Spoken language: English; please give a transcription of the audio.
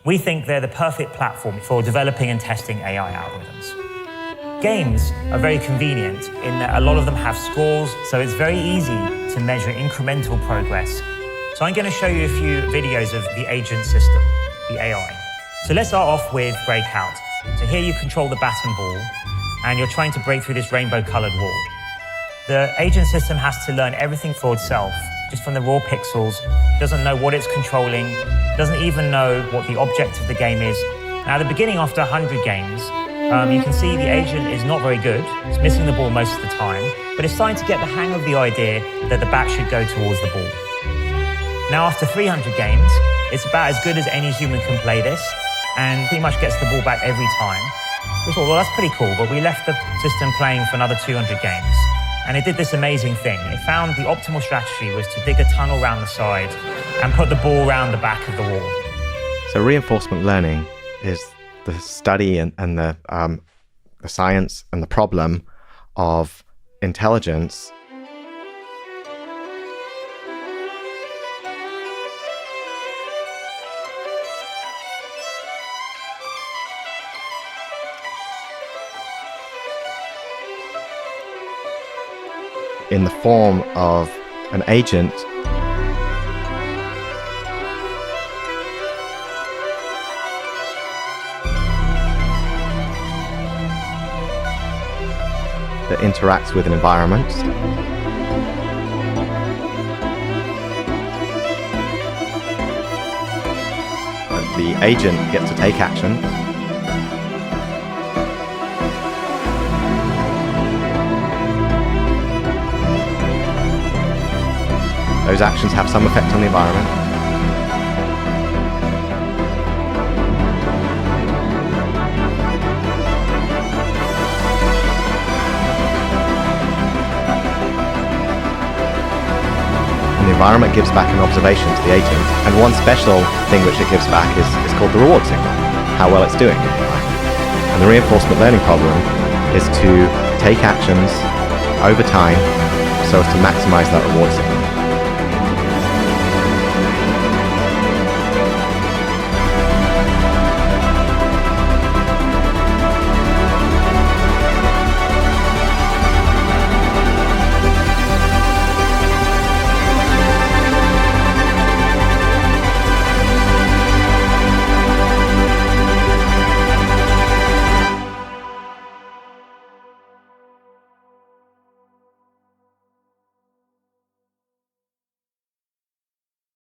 We think they're the perfect platform for developing and testing AI algorithms. Games are very convenient in that a lot of them have scores, so it's very easy to measure incremental progress. So I'm going to show you a few videos of the agent system, the AI. So let's start off with Breakout. So here you control the bat and ball, and you're trying to break through this rainbow-colored wall. The agent system has to learn everything for itself, just from the raw pixels, doesn't know what it's controlling, doesn't even know what the object of the game is. Now, at the beginning, after 100 games, you can see the agent is not very good. It's missing the ball most of the time, but it's starting to get the hang of the idea that the bat should go towards the ball. Now, after 300 games, it's about as good as any human can play this, and pretty much gets the ball back every time. We thought, well, that's pretty cool, but we left the system playing for another 200 games. And it did this amazing thing. It found the optimal strategy was to dig a tunnel around the side and put the ball around the back of the wall. So reinforcement learning is the study and the science and the problem of intelligence in the form of an agent that interacts with an environment. The agent gets to take action. Those actions have some effect on the environment. And the environment gives back an observation to the agent. And one special thing which it gives back is called the reward signal, how well it's doing. And the reinforcement learning problem is to take actions over time so as to maximize that reward signal.